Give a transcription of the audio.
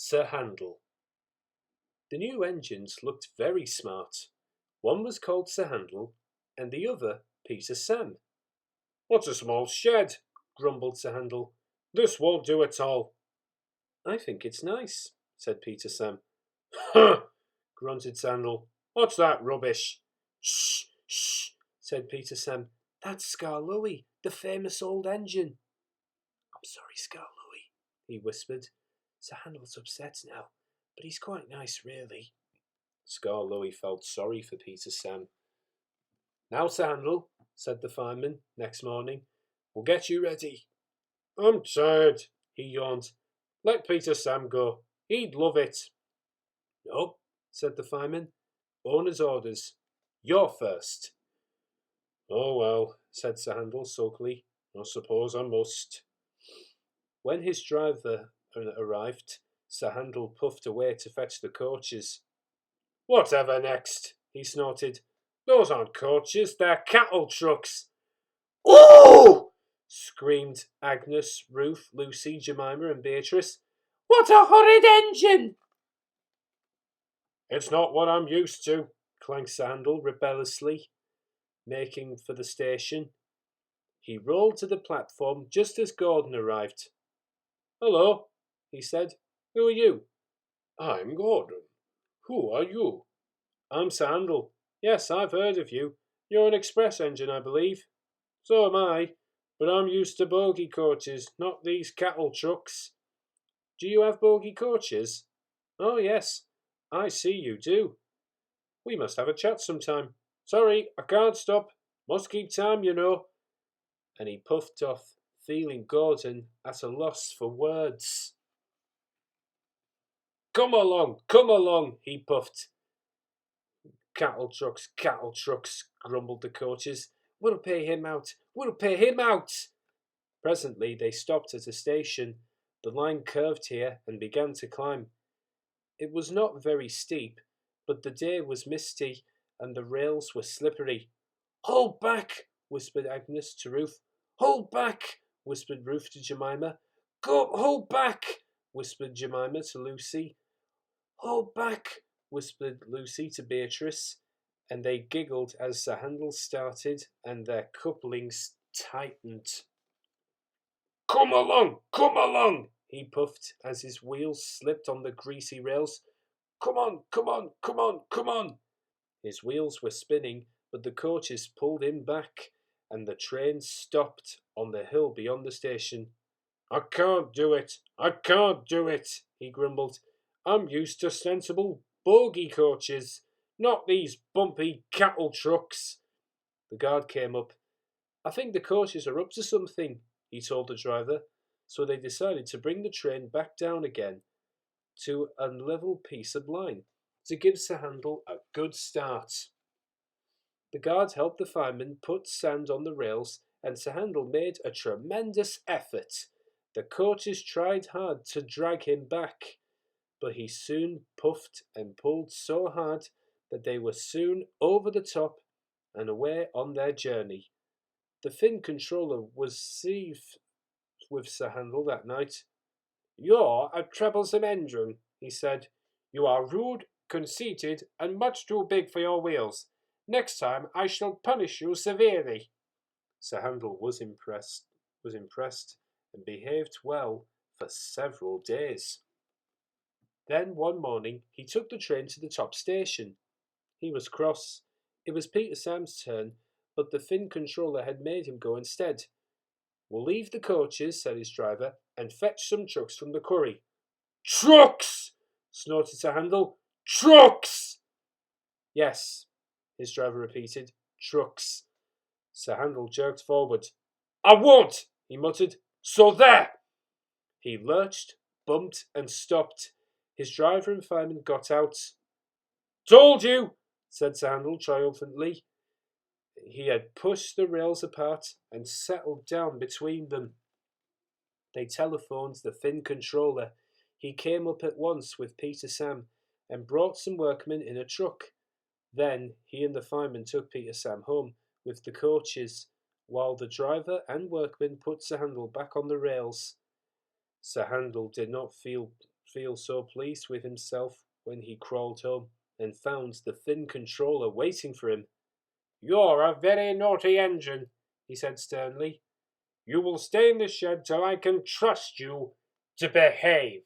Sir Handel. The new engines looked very smart. One was called Sir Handel, and the other Peter Sam. "What a small shed," grumbled Sir Handel. "This won't do at all." "I think it's nice," said Peter Sam. "Huh!" grunted Sir Handel. "What's that rubbish?" "Shh, shh," said Peter Sam. "That's Scar Louie, the famous old engine." "I'm sorry, Scar Louie," he whispered. "Sir Handel's upset now, but he's quite nice, really." Scar Louie felt sorry for Peter Sam. "Now, Sir Handel," said the fireman next morning, "we'll get you ready." "I'm tired," he yawned. "Let Peter Sam go. He'd love it." "No," said the fireman. "Owner's orders. You're first." "Oh, well," said Sir Handel sulkily. "I suppose I must." When his driver arrived, Sir Handel puffed away to fetch the coaches. "Whatever next?" he snorted. "Those aren't coaches, they're cattle trucks." "Oh!" screamed Agnes, Ruth, Lucy, Jemima, and Beatrice. "What a horrid engine!" "It's not what I'm used to," clanked Sir Handel rebelliously, making for the station. He rolled to the platform just as Gordon arrived. "Hello," he said. "Who are you?" "I'm Gordon. Who are you?" "I'm Sir Handel. Yes, I've heard of you. You're an express engine, I believe." "So am I, but I'm used to bogie coaches, not these cattle trucks." "Do you have bogie coaches?" "Oh, yes, I see you do. We must have a chat sometime." "Sorry, I can't stop. Must keep time, you know." And he puffed off, feeling Gordon at a loss for words. Come along, he puffed. Cattle trucks, grumbled the coaches. "We'll pay him out, we'll pay him out." Presently they stopped at a station. The line curved here and began to climb. It was not very steep, but the day was misty and the rails were slippery. "Hold back," whispered Agnes to Ruth. "Hold back," whispered Ruth to Jemima. Hold back," whispered Jemima to Lucy. "Hold back," whispered Lucy to Beatrice, and they giggled as Sir Handel started and their couplings tightened. Come along, he puffed as his wheels slipped on the greasy rails. Come on. His wheels were spinning, but the coaches pulled him back, and the train stopped on the hill beyond the station. I can't do it, he grumbled. I'm used to sensible bogie coaches, not these bumpy cattle trucks. The guard came up. I think the coaches are up to something, he told the driver, so they decided to bring the train back down again to a level piece of line to give Sir Handel a good start. The guard helped the fireman put sand on the rails, and Sir Handel made a tremendous effort. The coaches tried hard to drag him back, but he soon puffed and pulled so hard that they were soon over the top and away on their journey. The Finn controller was seethed with Sir Handel that night. "You're a troublesome engine," he said. "You are rude, conceited, and much too big for your wheels. Next time I shall punish you severely." Sir Handel was impressed and behaved well for several days. Then one morning he took the train to the top station. He was cross. It was Peter Sam's turn, but the Finn controller had made him go instead. "We'll leave the coaches," said his driver, "and fetch some trucks from the quarry." "Trucks!" snorted Sir Handel. "Trucks!" "Yes," his driver repeated. "Trucks." Sir Handel jerked forward. "I won't," he muttered. "So there!" He lurched, bumped, and stopped. His driver and fireman got out. "Told you," said Sir Handel triumphantly. He had pushed the rails apart and settled down between them. They telephoned the Finn controller. He came up at once with Peter Sam and brought some workmen in a truck. Then he and the fireman took Peter Sam home with the coaches, while the driver and workmen put Sir Handel back on the rails. Sir Handel did not feel feel so pleased with himself when he crawled home and found the thin controller waiting for him. "You're a very naughty engine," he said sternly. "You will stay in the shed till I can trust you to behave."